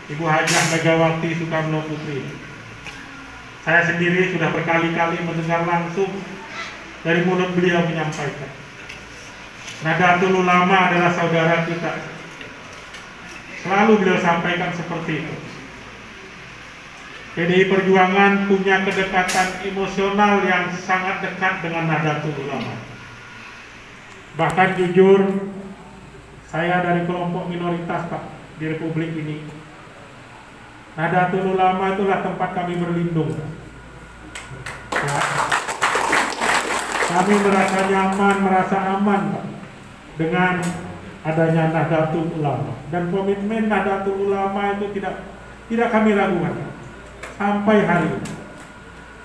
Ibu Hajah Megawati Soekarno Putri. Saya sendiri sudah berkali-kali mendengar langsung dari mulut beliau menyampaikan, Nahdlatul Ulama adalah saudara kita. Selalu beliau sampaikan seperti itu. PDI Perjuangan punya kedekatan emosional yang sangat dekat dengan Nahdlatul Ulama. Bahkan jujur, saya dari kelompok minoritas Pak di Republik ini. Nahdlatul Ulama itulah tempat kami berlindung. Ya. Kami merasa nyaman, merasa aman Pak, dengan adanya Nahdlatul Ulama. Dan komitmen Nahdlatul Ulama itu tidak kami ragukan sampai hari ini.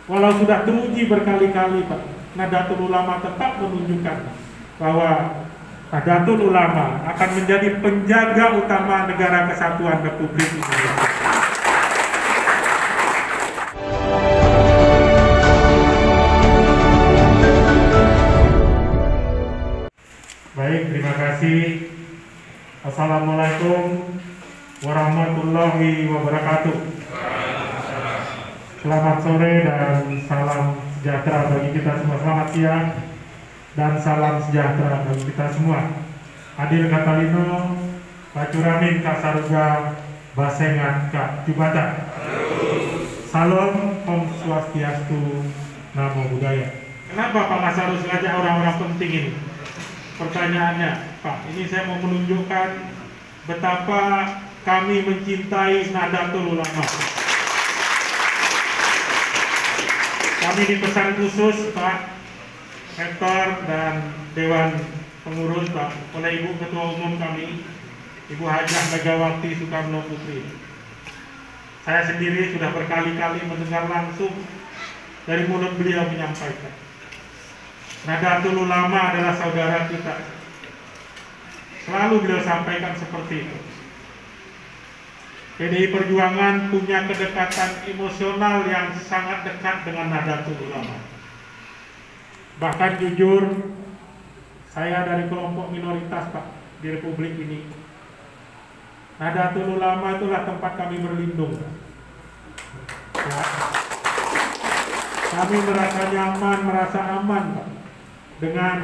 Walau sudah teruji berkali-kali Pak, Nahdlatul Ulama tetap menunjukkan bahwa Nahdlatul Ulama akan menjadi penjaga utama Negara Kesatuan Republik Indonesia. Baik, terima kasih. Assalamualaikum warahmatullahi wabarakatuh. Selamat sore dan salam sejahtera bagi kita semua. Selamat siang dan salam sejahtera bagi kita semua. Hadir Katalino, Pak Curamin, Kak Saruga, Basengat, Kak Jubata. Salam, Om Swastiastu, Namo Buddhaya. Kenapa Pak Lasarus ngajak orang-orang penting ini? Pertanyaannya, Pak, ini saya mau menunjukkan betapa kami mencintai Nahdlatul Ulama. Kami dipesan khusus Pak Rektor dan Dewan Pengurus Pak oleh Ibu Ketua Umum kami, Ibu Hajah Megawati Soekarno Putri. Saya sendiri sudah berkali-kali mendengar langsung dari mulut beliau menyampaikan, Nahdlatul Ulama adalah saudara kita. Selalu beliau sampaikan seperti itu. PDI Perjuangan punya kedekatan emosional yang sangat dekat dengan Nahdlatul Ulama. Bahkan jujur, saya dari kelompok minoritas Pak di Republik ini. Nahdlatul Ulama itulah tempat kami berlindung. Ya. Kami merasa nyaman, merasa aman Pak, dengan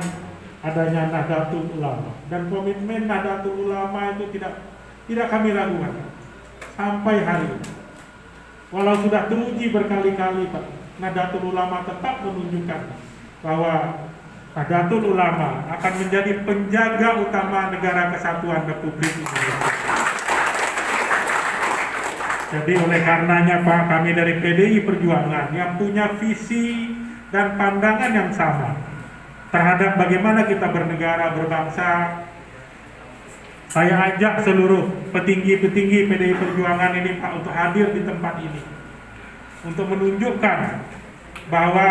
adanya Nahdlatul Ulama. Dan komitmen Nahdlatul Ulama itu tidak kami ragukan sampai hari ini. Walau sudah teruji berkali-kali Pak, Nahdlatul Ulama tetap menunjukkan bahwa Nahdlatul Ulama akan menjadi penjaga utama Negara Kesatuan Republik Indonesia. Jadi oleh karenanya Pak, kami dari PDI Perjuangan yang punya visi dan pandangan yang sama terhadap bagaimana kita bernegara, berbangsa, saya ajak seluruh petinggi-petinggi PDI Perjuangan ini Pak untuk hadir di tempat ini untuk menunjukkan bahwa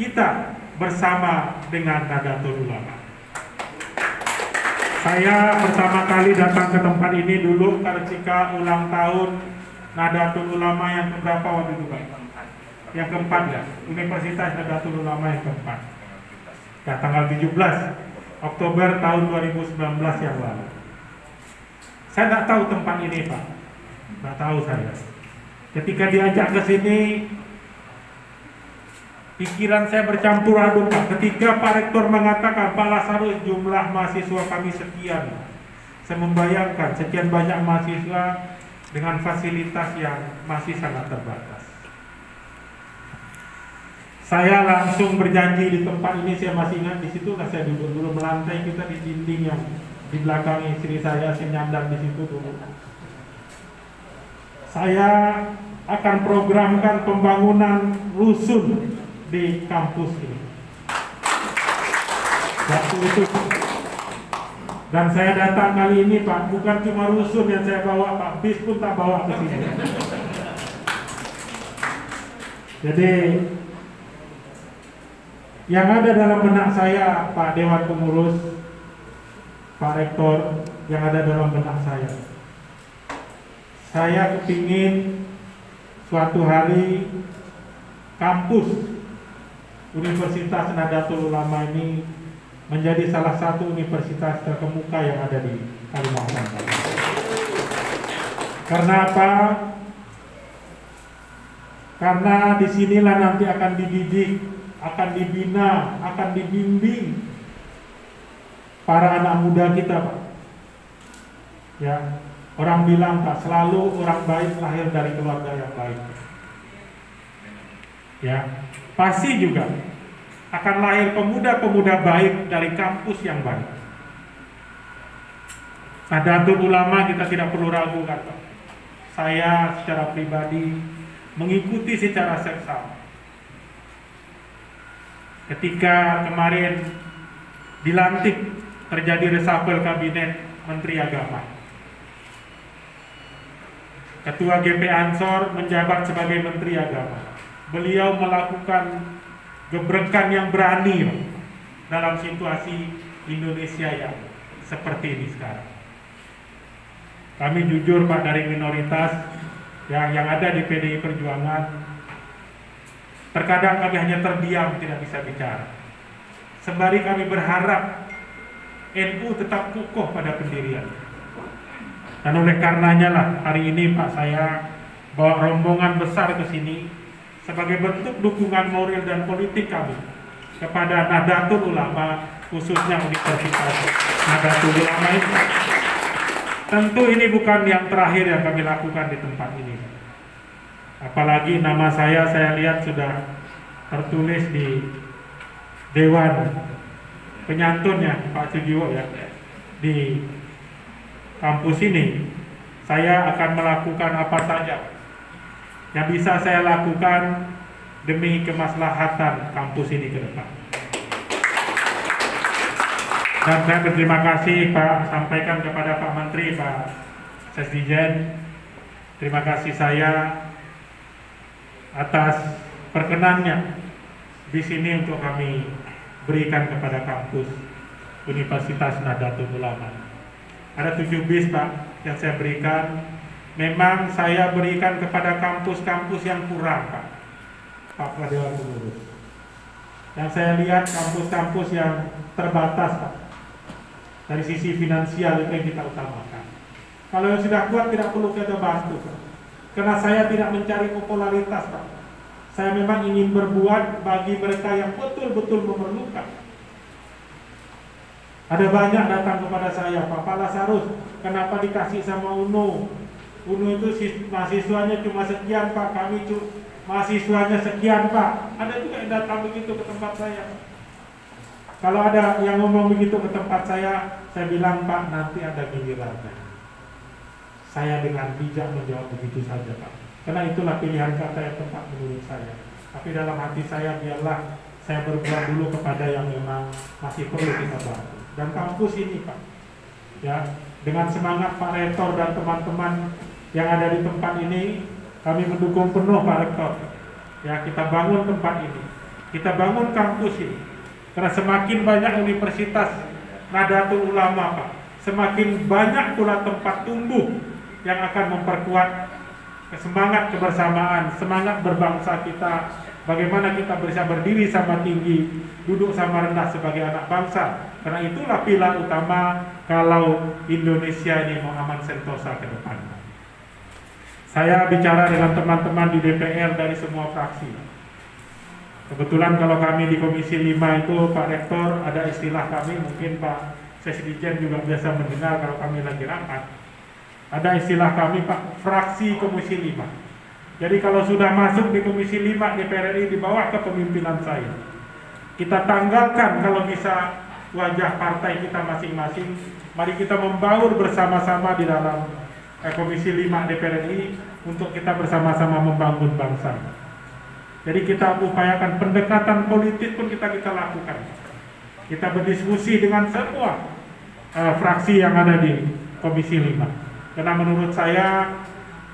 kita bersama dengan Nahdlatul Ulama. Saya pertama kali datang ke tempat ini dulu ketika ulang tahun Nahdlatul Ulama yang keberapa waktu itu Pak? Yang keempat ya, Universitas Nahdlatul Ulama yang keempat. Ya, tanggal 17 Oktober tahun 2019 yang lalu. Saya nggak tahu tempat ini Pak, nggak tahu saya. Ketika diajak ke sini, pikiran saya bercampur aduk Pak. Ketika Pak Rektor mengatakan, Pak Lasarus, jumlah mahasiswa kami sekian. Saya membayangkan sekian banyak mahasiswa dengan fasilitas yang masih sangat terbatas. Saya langsung berjanji di tempat ini, saya masih ingat di situ saya duduk dulu melantai kita di dinding yang di belakang istri saya nyandar di situ dulu. Saya akan programkan pembangunan rusun di kampus ini. Waktu itu, dan saya datang kali ini Pak, bukan cuma rusun yang saya bawa Pak, bis pun tak bawa ke sini. Jadi yang ada dalam benak saya, Pak Dewan Pengurus, Pak Rektor, yang ada dalam benak saya kepingin suatu hari kampus Universitas Nahdlatul Ulama ini menjadi salah satu universitas terkemuka yang ada di Kalimantan. Karena apa? Karena disinilah nanti akan dididik, akan dibina, akan dibimbing para anak muda kita, Pak. Ya, orang bilang, Pak, selalu orang baik lahir dari keluarga yang baik. Ya, pasti juga akan lahir pemuda-pemuda baik dari kampus yang baik. Nahdlatul Ulama kita tidak perlu ragukan, Pak. Saya secara pribadi mengikuti secara seksama. Ketika kemarin dilantik terjadi reshuffle kabinet Menteri Agama, Ketua GP Ansor menjabat sebagai Menteri Agama. Beliau melakukan gebrekan yang berani dalam situasi Indonesia yang seperti ini sekarang. Kami jujur, Pak, dari minoritas yang ada di PDI Perjuangan, terkadang kami hanya terdiam, tidak bisa bicara. Sembari kami berharap NU tetap kukuh pada pendirian. Dan oleh karenanya lah hari ini, Pak, saya bawa rombongan besar ke sini sebagai bentuk dukungan moral dan politik kami kepada Nahdlatul Ulama, khususnya Universitas Nahdlatul Ulama ini. Tentu ini bukan yang terakhir yang kami lakukan di tempat ini. Apalagi nama saya lihat sudah tertulis di Dewan Penyantunnya Pak Sujiwo ya, di kampus ini. Saya akan melakukan apa saja yang bisa saya lakukan demi kemaslahatan kampus ini ke depan. Dan saya berterima kasih, Pak, sampaikan kepada Pak Menteri, Pak Sesdijen, terima kasih saya atas perkenannya di sini untuk kami berikan kepada kampus Universitas Nahdlatul Ulama. Ada 7 bis, Pak, yang saya berikan. Memang saya berikan kepada kampus-kampus yang kurang, Pak Dewan Pengurus. Yang saya lihat kampus-kampus yang terbatas, Pak. Dari sisi finansial itu yang kita utamakan. Kalau yang sudah kuat tidak perlu kita bantu, Pak. Karena saya tidak mencari popularitas, Pak. Saya memang ingin berbuat bagi mereka yang betul-betul memerlukan. Ada banyak datang kepada saya, Pak Lasarus, kenapa dikasih sama UNO? UNO itu mahasiswanya cuma sekian, Pak. Kami mahasiswanya sekian, Pak. Ada juga yang datang begitu ke tempat saya, Pak. Kalau ada yang ngomong begitu ke tempat saya bilang, Pak, nanti ada gilirannya. Saya dengan bijak menjawab begitu saja, Pak. Karena itulah pilihan kata yang tepat menurut saya. Tapi dalam hati saya, biarlah saya berbuat dulu kepada yang memang masih perlu kita bantu. Dan kampus ini, Pak, ya, dengan semangat Pak Rektor dan teman-teman yang ada di tempat ini, kami mendukung penuh Pak Rektor. Ya, kita bangun tempat ini, kita bangun kampus ini. Karena semakin banyak Universitas Nahdlatul Ulama, Pak, semakin banyak pula tempat tumbuh yang akan memperkuat semangat kebersamaan, semangat berbangsa kita. Bagaimana kita bisa berdiri sama tinggi, duduk sama rendah sebagai anak bangsa. Karena itulah pilar utama kalau Indonesia ini mau aman sentosa ke depan. Saya bicara dengan teman-teman di DPR dari semua fraksi. Kebetulan kalau kami di Komisi 5 itu, Pak Rektor, ada istilah kami, mungkin Pak Sesdijen juga biasa mendengar kalau kami lagi rapat. Ada istilah kami, Pak, fraksi Komisi 5. Jadi kalau sudah masuk di Komisi 5 DPR RI di bawah kepemimpinan saya, kita tanggalkan kalau bisa wajah partai kita masing-masing. Mari kita membaur bersama-sama di dalam Komisi 5 DPR RI untuk kita bersama-sama membangun bangsa. Jadi kita upayakan pendekatan politik pun kita lakukan. Kita berdiskusi dengan semua fraksi yang ada di Komisi 5. Karena menurut saya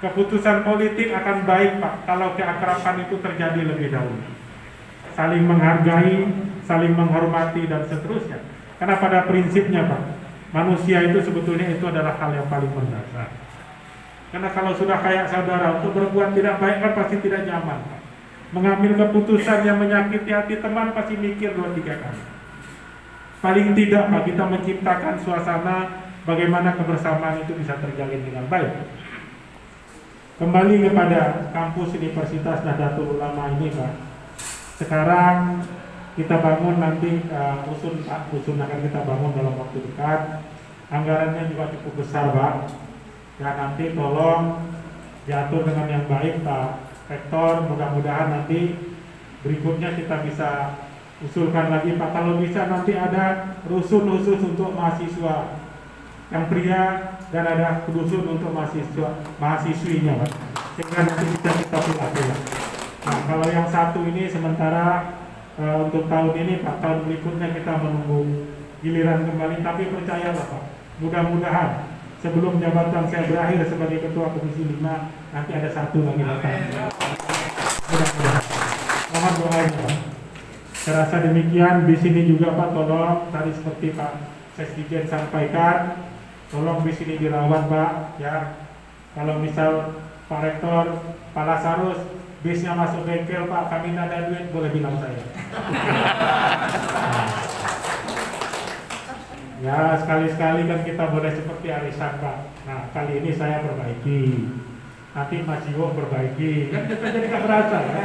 keputusan politik akan baik, Pak, kalau keakraban itu terjadi lebih dahulu. Saling menghargai, saling menghormati dan seterusnya. Karena pada prinsipnya, Pak, manusia itu sebetulnya itu adalah hal yang paling mendasar. Karena kalau sudah kayak saudara, untuk berbuat tidak baik kan pasti tidak nyaman, Pak. Mengambil keputusan yang menyakiti hati teman pasti mikir 2-3 kali. Paling tidak, Pak, kita menciptakan suasana bagaimana kebersamaan itu bisa terjalin dengan baik. Kembali kepada kampus Universitas Nahdlatul Ulama ini, Pak. Sekarang kita bangun nanti rusun akan kita bangun dalam waktu dekat. Anggarannya juga cukup besar, Pak. Ya, nanti tolong diatur dengan yang baik, Pak Rektor. Mudah-mudahan nanti berikutnya kita bisa usulkan lagi, Pak. Kalau bisa nanti ada rusun khusus untuk mahasiswa yang pria dan ada rusun untuk mahasiswinya, Pak. Sehingga nanti bisa kita pilih. Nah, kalau yang satu ini sementara untuk tahun ini, Pak, tahun berikutnya kita menunggu giliran kembali. Tapi percayalah, Pak, mudah-mudahan sebelum jabatan saya berakhir sebagai Ketua Komisi 5 nanti ada satu lagi datang. Mudah-mudahan. Mohon doanya, Pak. Saya rasa demikian. Di sini juga, Pak, tolong tadi seperti Pak Sesdijen sampaikan, tolong di sini dirawat, Pak. Ya, kalau misal Pak Rektor, Pak Lasarus, bisnya masuk bengkel, Pak, kami tidak ada duit, boleh bilang saya. Ya, sekali-sekali kan kita boleh seperti arisan, Pak. Nah, kali ini saya perbaiki, nanti Mas Jiwo perbaiki, kan kita jadi gak berasa, ya.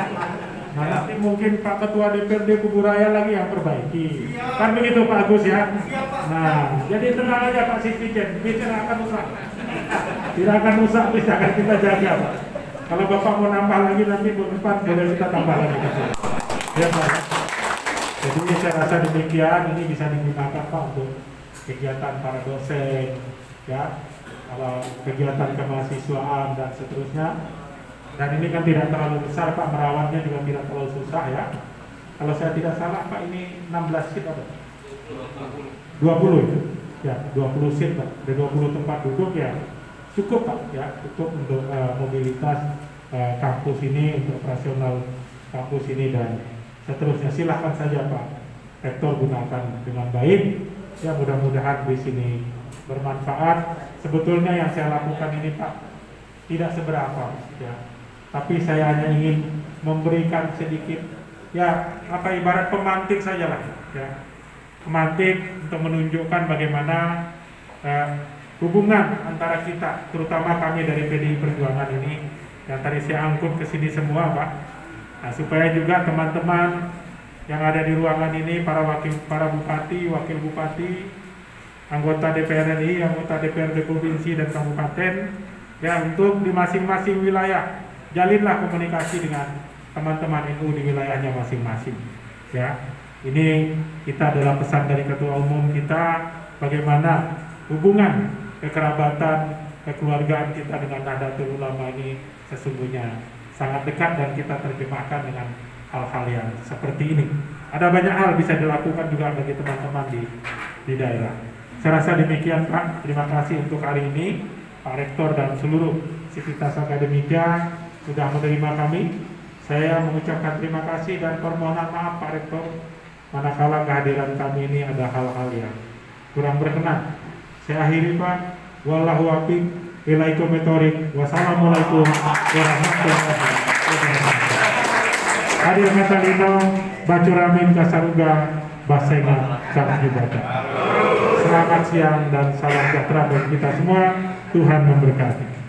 Nah, nanti mungkin Pak Ketua DPRD Kuburaya lagi yang perbaiki. Kan begitu, Pak Agus, ya. Nah, jadi tenang aja, Pak Sisdijen, bisnya akan rusak. Tidak akan rusak, bisa akan kita jaga, Pak. Kalau Bapak mau nambah lagi nanti bulan depan boleh kita tambah lagi. Ya, Pak. Jadi saya rasa demikian, ini bisa digunakan, Pak, untuk kegiatan para dosen, ya, kalau kegiatan kemahasiswaan dan seterusnya. Dan ini kan tidak terlalu besar, Pak, merawatnya juga tidak terlalu susah, ya. Kalau saya tidak salah, Pak, ini 16 seat apa? 20 ya, 20 seat, Pak. Ada 20 tempat duduk, ya. Cukup, Pak, ya, cukup untuk mobilitas kampus ini, untuk operasional kampus ini dan seterusnya. Silahkan saja, Pak Rektor gunakan dengan baik. Ya, mudah-mudahan di sini bermanfaat. Sebetulnya yang saya lakukan ini, Pak, tidak seberapa, ya. Tapi saya hanya ingin memberikan sedikit, ya, apa ibarat pemantik saja lah, ya. Pemantik untuk menunjukkan bagaimana hubungan antara kita, terutama kami dari PDI Perjuangan ini, yang tadi saya angkut ke sini semua, Pak. Nah, supaya juga teman-teman yang ada di ruangan ini, para bupati, wakil bupati, anggota DPR RI, anggota DPRD provinsi dan kabupaten, ya, untuk di masing-masing wilayah jalinlah komunikasi dengan teman-teman NU di wilayahnya masing-masing. Ya, ini kita adalah pesan dari Ketua Umum kita, bagaimana hubungan kekerabatan, kekeluargaan kita dengan Nahdlatul Ulama ini sesungguhnya sangat dekat dan kita terjemahkan dengan hal-hal yang seperti ini. Ada banyak hal bisa dilakukan juga bagi teman-teman di daerah. Saya rasa demikian, Pak. Terima kasih untuk hari ini, Pak Rektor dan seluruh sivitas akademika sudah menerima kami. Saya mengucapkan terima kasih dan permohonan maaf, Pak Rektor, manakala kehadiran kami ini ada hal-hal yang kurang berkenan. Saya akhiri, Pak. Wallahu a'lam. Wassalamualaikum warahmatullahi wabarakatuh. Hadir Metalino, Bacuramin Kasaruga, Basenga, Sarang Jubata. Selamat siang dan salam sejahtera bagi kita semua. Tuhan memberkati.